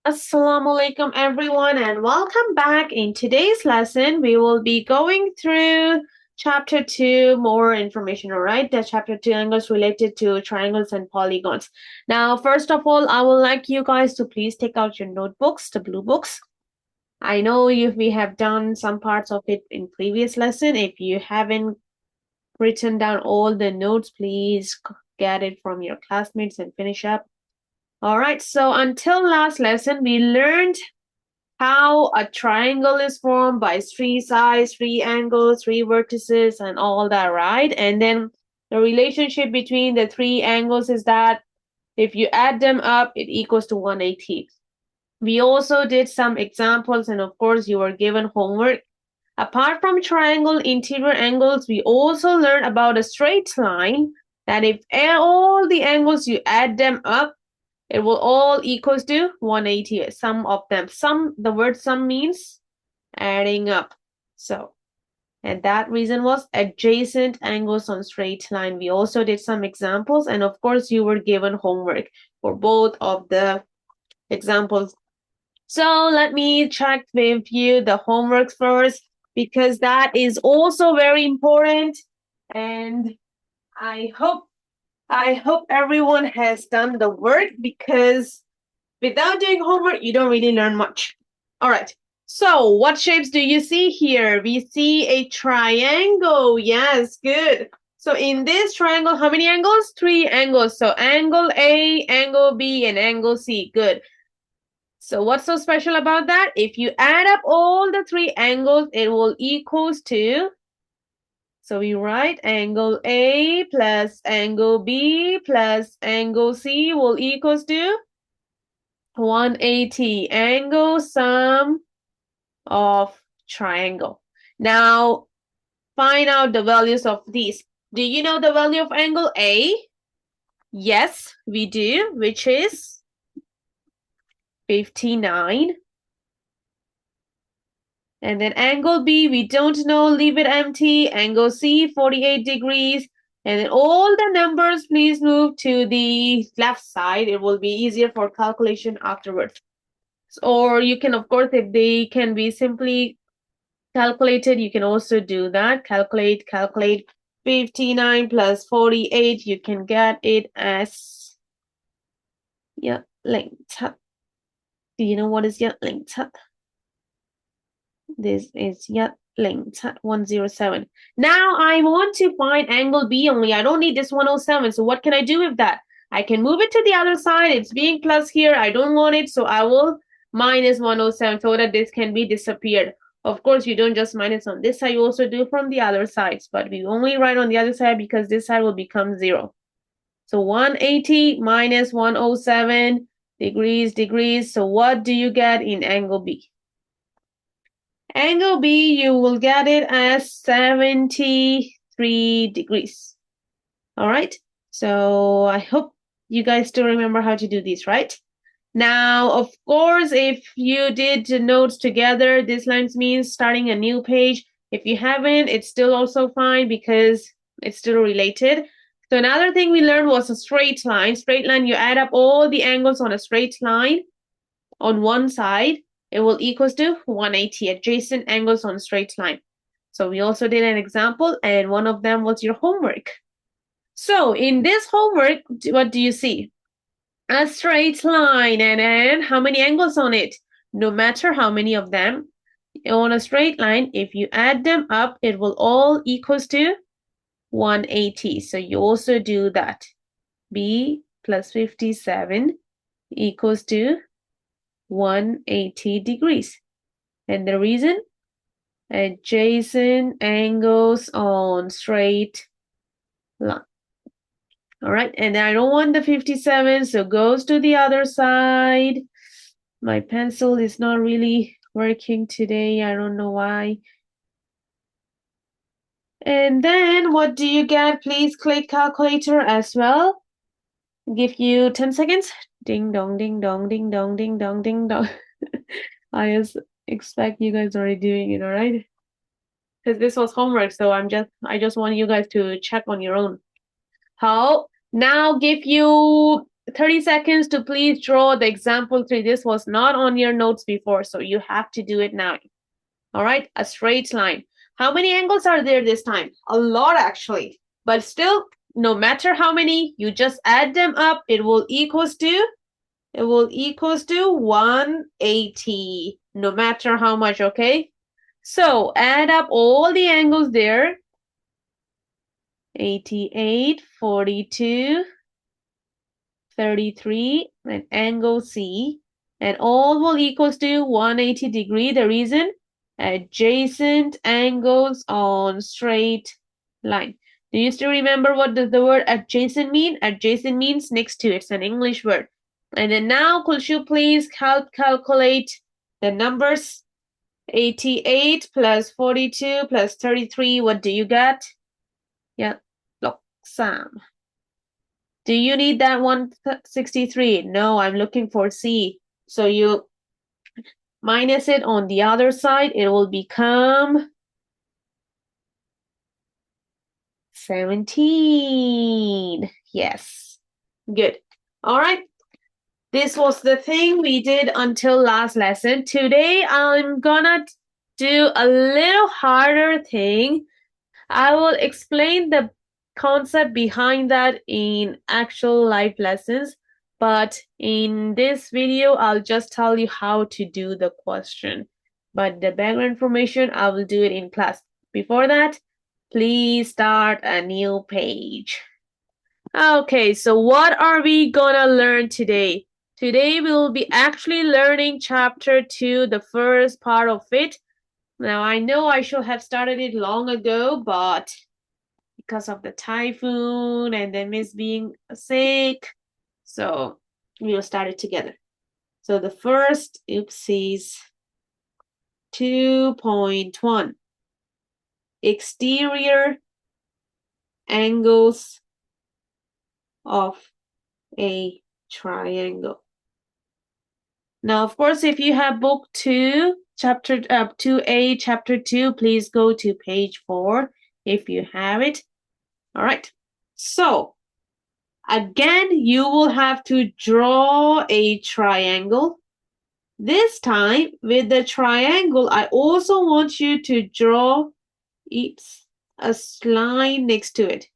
Assalamu alaikum everyone and welcome back. In today's lesson, we will be going through chapter 2, more information, all right? The chapter 2 angles related to triangles and polygons. Now, first of all, I would like you guys to please take out your notebooks, the blue books. I know we have done some parts of it in previous lesson. If you haven't written down all the notes, please get it from your classmates and finish up. All right, so until last lesson, we learned how a triangle is formed by three sides, three angles, three vertices, and all that, right? And then the relationship between the three angles is that if you add them up, it equals to 180. We also did some examples, and of course, you were given homework. Apart from triangle interior angles, we also learned about a straight line that if all the angles you add them up, it will all equals to 180. Sum of them. The word sum means adding up. So, and that reason was adjacent angles on straight line. We also did some examples, and of course, you were given homework for both of the examples. So, let me check with you the homework first because that is also very important. And I hope everyone has done the work because without doing homework, you don't really learn much. All right. So what shapes do you see here? We see a triangle. Yes, good. So in this triangle, how many angles? Three angles. So angle A, angle B, and angle C. Good. So what's so special about that? If you add up all the three angles, it will equals to, so we write angle A plus angle B plus angle C will equals to 180. Angle sum of triangle. Now, find out the values of these. Do you know the value of angle A? Yes, we do, which is 59. And then angle B, we don't know, leave it empty. Angle C, 48 degrees. And then all the numbers, please move to the left side. It will be easier for calculation afterwards. Or you can, of course, if they can be simply calculated, you can also do that. Calculate 59 plus 48. You can get it as, yeah, length. Do you know what is your length? This is length 107. Now I want to find angle B only. I don't need this 107. So what can I do with that? I can move it to the other side. It's being plus here. I don't want it. So I will minus 107 so that this can be disappeared. Of course, you don't just minus on this side. You also do from the other sides. But we only write on the other side because this side will become 0. So 180 minus 107 degrees. So what do you get in angle B? Angle B, you will get it as 73 degrees. All right. So I hope you guys still remember how to do these, right? Now, of course, if you did the notes together, this lines means starting a new page. If you haven't, it's still also fine because it's still related. So another thing we learned was a straight line. Straight line, you add up all the angles on a straight line on one side. It will equals to 180 adjacent angles on a straight line. So we also did an example, and one of them was your homework. So in this homework, what do you see? A straight line, and how many angles on it? No matter how many of them, on a straight line, if you add them up, it will all equals to 180. So you also do that. B plus 57 equals to 180 degrees. And the reason? Adjacent angles on straight line. All right, and I don't want the 57, so goes to the other side. My pencil is not really working today. I don't know why. And then what do you get? Please click calculator as well. Give you 10 seconds. Ding dong, ding dong, ding dong, ding dong, ding dong. I just expect you guys already doing it, all right? Because this was homework, so I just want you guys to check on your own. How? Now give you 30 seconds to please draw the example 3. This was not on your notes before, so you have to do it now. All right, a straight line. How many angles are there this time? A lot, actually. But still, no matter how many, you just add them up. It will equals to 180, no matter how much, okay? So add up all the angles there. 88, 42, 33, and angle C. And all will equals to 180 degree. The reason? Adjacent angles on straight line. Do you still remember what does the word adjacent mean? Adjacent means next to. It's an English word. And then now, could you please calculate the numbers? 88 plus 42 plus 33. What do you get? Yeah, look, Sam. Do you need that 163? No, I'm looking for C. So you minus it on the other side. It will become 17. Yes. Good. All right. This was the thing we did until last lesson. Today, I'm gonna do a little harder thing. I will explain the concept behind that in actual live lessons, but in this video, I'll just tell you how to do the question. But the background information, I will do it in class. Before that, please start a new page. Okay, so what are we gonna learn today? Today we will be actually learning chapter 2, the first part of it. Now I know I should have started it long ago, but because of the typhoon and then Miss being sick, so we will start it together. So the first, oopsies, 2.1. Exterior angles of a triangle. Now, of course, if you have book 2, chapter 2A, chapter 2, please go to page 4 if you have it. All right. So, again, you will have to draw a triangle. This time, with the triangle, I also want you to draw a line next to it.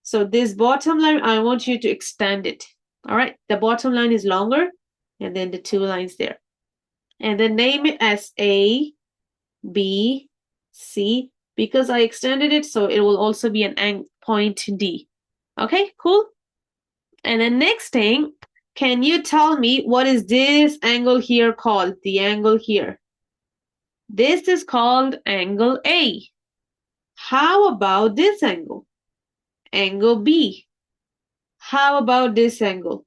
So this bottom line, I want you to extend it. All right. The bottom line is longer, and then the 2 lines there. And then name it as A, B, C, because I extended it, so it will also be an point D. Okay, cool? And the next thing, can you tell me what is this angle here called? The angle here. This is called angle A. How about this angle? Angle B. How about this angle?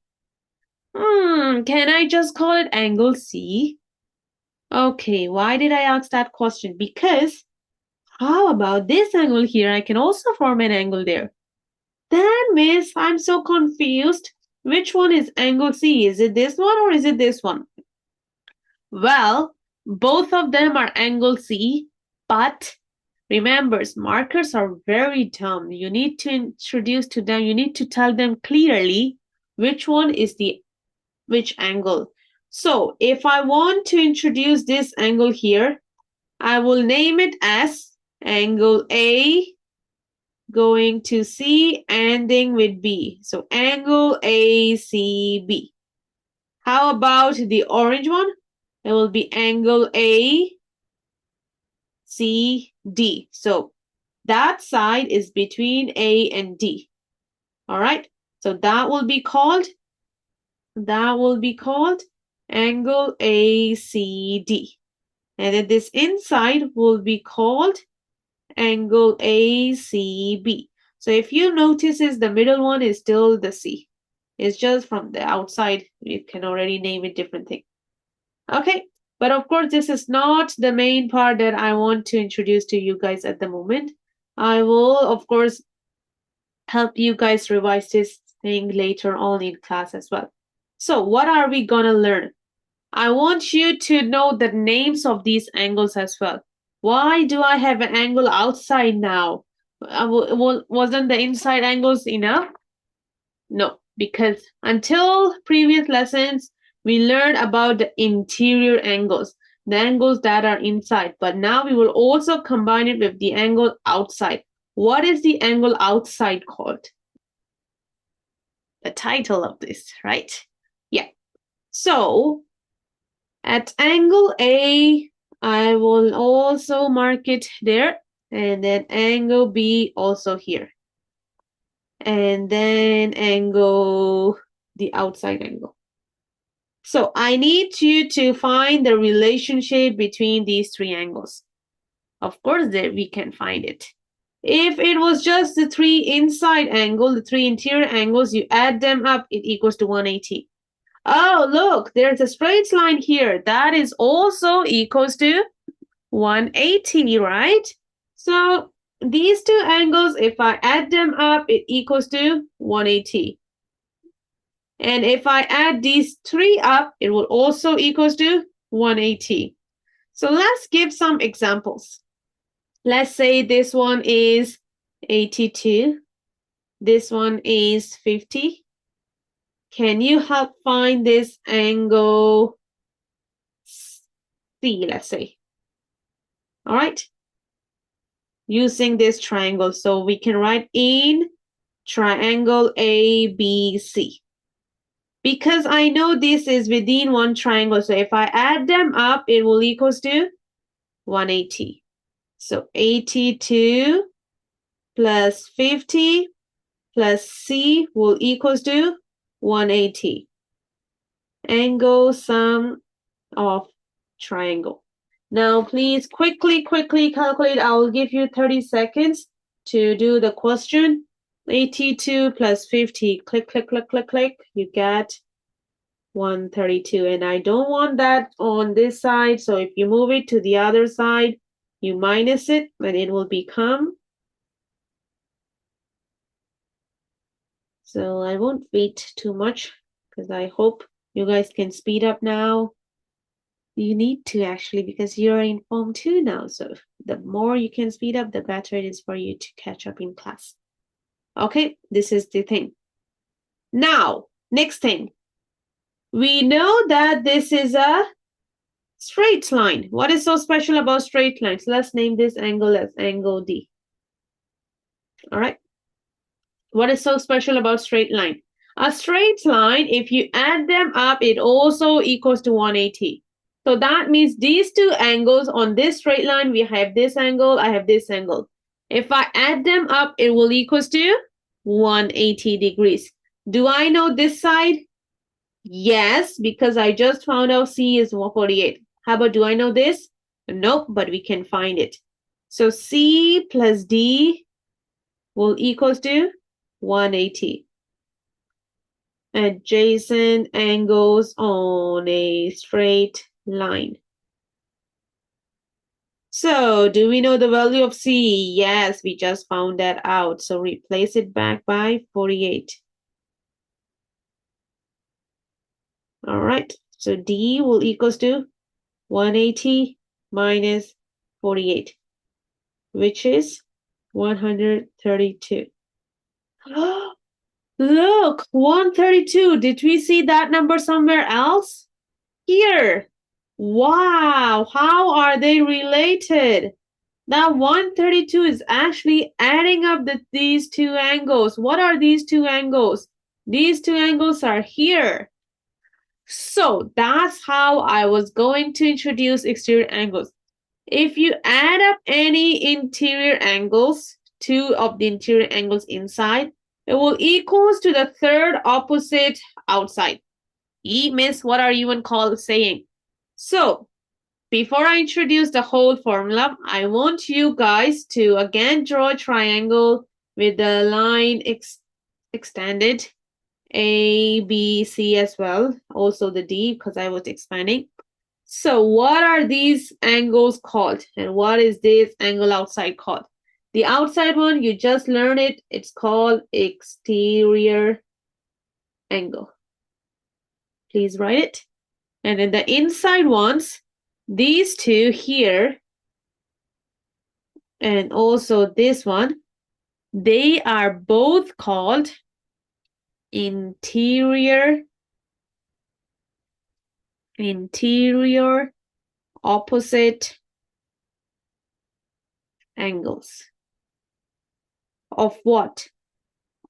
Can I just call it angle C? Okay, why did I ask that question? Because how about this angle here? I can also form an angle there. Then, miss, I'm so confused. Which one is angle C? Is it this one or is it this one? Well, both of them are angle C, but remember, markers are very dumb. You need to introduce to them, you need to tell them clearly which one is which angle. So if I want to introduce this angle here, I will name it as angle A going to C, ending with B. So angle ACB. How about the orange one? It will be angle ACD. So that side is between A and D. All right. So that will be called angle ACD. And then this inside will be called angle ACB. So if you notice, the middle one is still the C. It's just from the outside, you can already name it different thing. Okay, but of course, this is not the main part that I want to introduce to you guys at the moment. I will, of course, help you guys revise this thing later on in class as well. So what are we gonna learn? I want you to know the names of these angles as well. Why do I have an angle outside now? Wasn't the inside angles enough? No. because until previous lessons, we learned about the interior angles, the angles that are inside. But now we will also combine it with the angle outside. What is the angle outside called? The title of this, right? Yeah. So at angle A, I will also mark it there. And then angle B also here. And then angle, the outside angle. So I need you to find the relationship between these three angles. Of course, there we can find it. If it was just the three inside angle, the three interior angles, you add them up, it equals to 180. Oh, look, there's a straight line here. That is also equals to 180, right? So these two angles, if I add them up, it equals to 180. And if I add these three up, it will also equals to 180. So let's give some examples. Let's say this one is 82. This one is 50. Can you help find this angle C, let's say? All right. Using this triangle. So we can write in triangle ABC. Because I know this is within one triangle. So if I add them up, it will equals to 180. So 82 plus 50 plus C will equals to 180. Angle sum of triangle. Now, please quickly calculate. I will give you 30 seconds to do the question. 82 plus 50. Click. You get 132. And I don't want that on this side. So if you move it to the other side, you minus it, and it will become. So I won't wait too much because I hope you guys can speed up now. You need to actually, because you're in Form 2 now. So the more you can speed up, the better it is for you to catch up in class. Okay, this is the thing. Now, next thing. We know that this is a straight line. What is so special about straight lines? Let's name this angle as angle D. All right. What is so special about straight line? A straight line, if you add them up, it also equals to 180. So that means these two angles on this straight line, we have this angle, I have this angle. If I add them up, it will equals to 180 degrees. Do I know this side? Yes, because I just found out C is 148. How about, do I know this? Nope, but we can find it. So C plus D will equals to 180. Adjacent angles on a straight line. So, do we know the value of C? Yes, we just found that out. So, replace it back by 48. All right. So, D will equals to 180 minus 48, which is 132. Look, 132. Did we see that number somewhere else? Here. Wow, how are they related? That 132 is actually adding up these two angles. What are these two angles? These two angles are here. So that's how I was going to introduce exterior angles. If you add up any interior angles, two of the interior angles inside, it will equals to the third opposite outside. Miss, what are you even saying? So, before I introduce the whole formula, I want you guys to again draw a triangle with the line extended, A, B, C as well, also the D because I was expanding. So what are these angles called? And what is this angle outside called? The outside one, you just learned it. It's called exterior angle. Please write it. And then the inside ones, these two here, and also this one, they are both called interior opposite angles. Of what?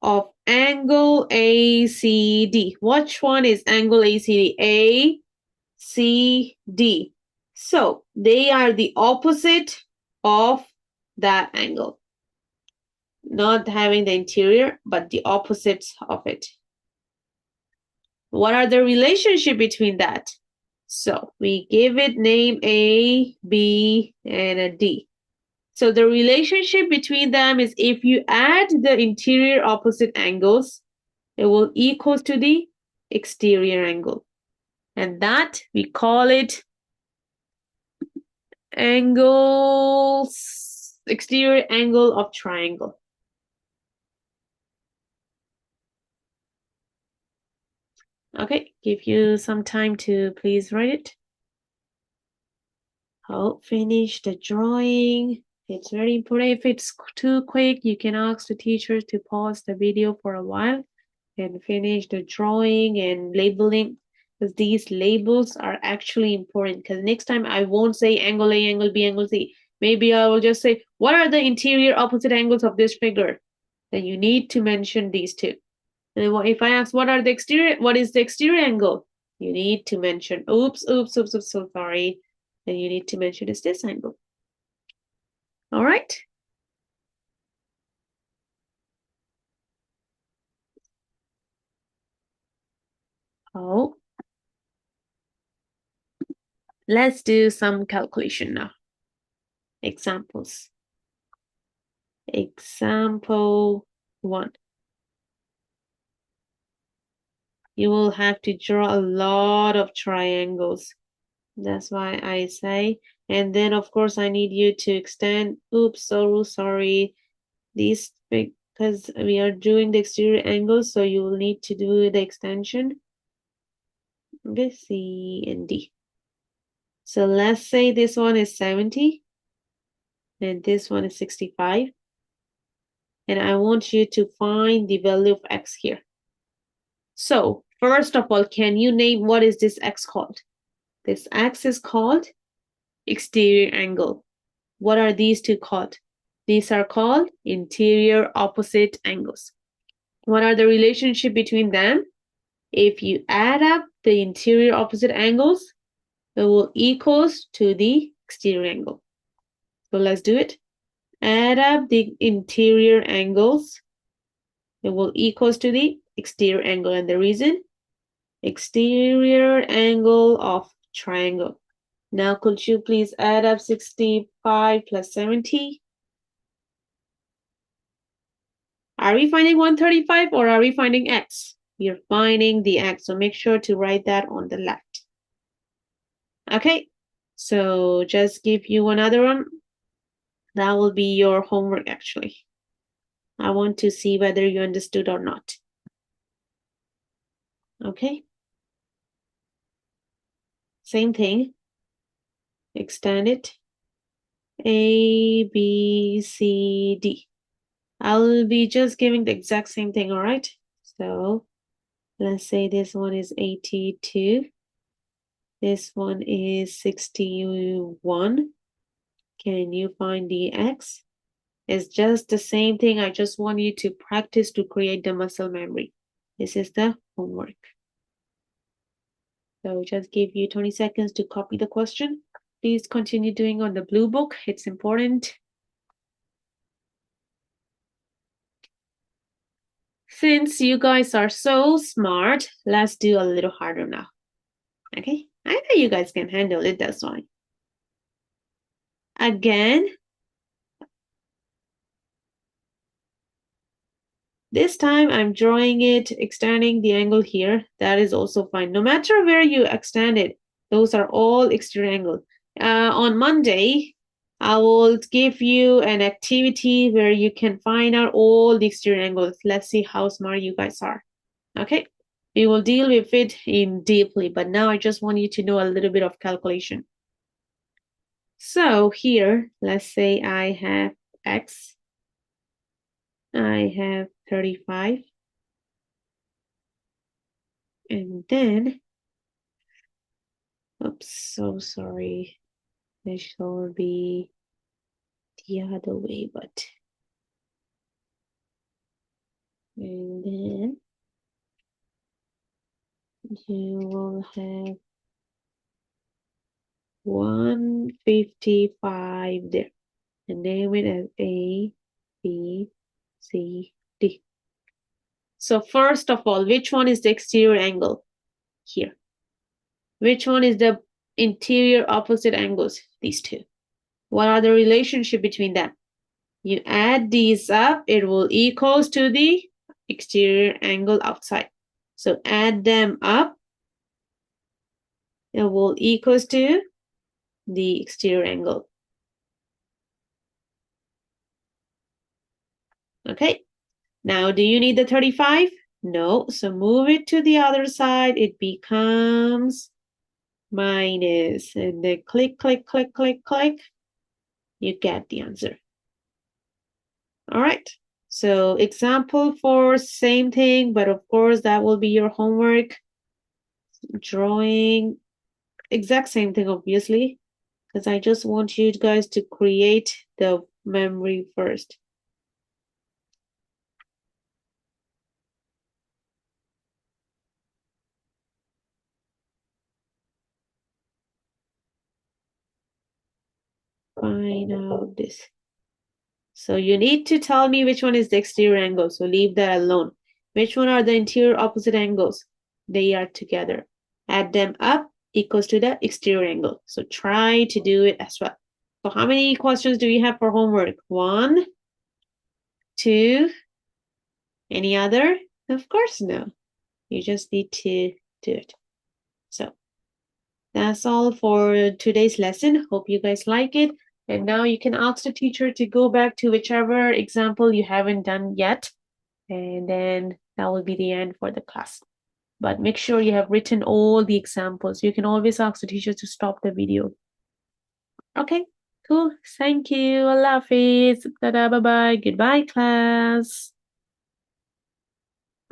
Of angle ACD. Which one is angle ACD? ACD. So they are the opposite of that angle. Not having the interior, but the opposites of it. What are the relationship between that? So we give it name A, B, and a D. So the relationship between them is if you add the interior opposite angles, it will equal to the exterior angle. And that we call it exterior angle of triangle. Okay, give you some time to please write it. Oh, finish the drawing. It's very important. If it's too quick, you can ask the teacher to pause the video for a while and finish the drawing and labeling, because these labels are actually important. Because next time I won't say angle A, angle B, angle C. Maybe I will just say, what are the interior opposite angles of this figure? Then you need to mention these two. And if I ask, what is the exterior angle? You need to mention, oops, so sorry. Then you need to mention is this angle. All right. Oh, let's do some calculation now. Examples. Example 1. You will have to draw a lot of triangles. That's why I say. And then, of course, I need you to extend. Oops, so sorry. These because we are doing the exterior angles, so you will need to do the extension. Okay, C and D. So let's say this one is 70 and this one is 65. And I want you to find the value of x here. So first of all, can you name what is this x called? This x is called exterior angle. What are these two called? These are called interior opposite angles. What are the relationship between them? If you add up the interior opposite angles, it will equals to the exterior angle. So let's do it. Add up the interior angles. It will equals to the exterior angle. And the reason? Exterior angle of triangle. Now could you please add up 65 plus 70? Are we finding 135 or are we finding x? You're finding the x, so make sure to write that on the left. Okay, so just give you another one. That will be your homework actually. I want to see whether you understood or not. Okay. Same thing. Extend it. A, B, C, D. I'll be just giving the exact same thing, all right? So let's say this one is 82. This one is 61. Can you find the x? It's just the same thing. I just want you to practice to create the muscle memory. This is the homework. So just give you 20 seconds to copy the question. Please continue doing on the blue book. It's important. Since you guys are so smart, let's do a little harder now. Okay? I know you guys can handle it, that's fine. Again, this time I'm drawing it, extending the angle here. That is also fine. No matter where you extend it, those are all exterior angle. On Monday, I will give you an activity where you can find out all the exterior angles. Let's see how smart you guys are. Okay, we will deal with it in deeply, but now I just want you to know a little bit of calculation. So here, let's say I have x. I have 35. And then, oops, so sorry. This should be the other way, but and then you will have 155 there. And name it as A, B, C, D. So first of all, which one is the exterior angle? Here. Which one is the interior opposite angles? These two. What are the relationship between them? You add these up, it will equals to the exterior angle outside. So add them up, it will equals to the exterior angle. Okay, now do you need the 35? No, so move it to the other side, it becomes minus, and then click, click, click, click, click, you get the answer. All right, so example for same thing, but of course that will be your homework. Drawing, exact same thing, obviously, because I just want you guys to create the memory first. Find out this. So you need to tell me which one is the exterior angle. So leave that alone. Which one are the interior opposite angles? They are together. Add them up equals to the exterior angle. So try to do it as well. So how many questions do we have for homework? 1, 2, any other? Of course, no. You just need to do it. So that's all for today's lesson. Hope you guys like it. And now you can ask the teacher to go back to whichever example you haven't done yet. And then that will be the end for the class. But make sure you have written all the examples. You can always ask the teacher to stop the video. Okay, cool. Thank you. Allah Hafiz. Tada, bye-bye. Goodbye, class.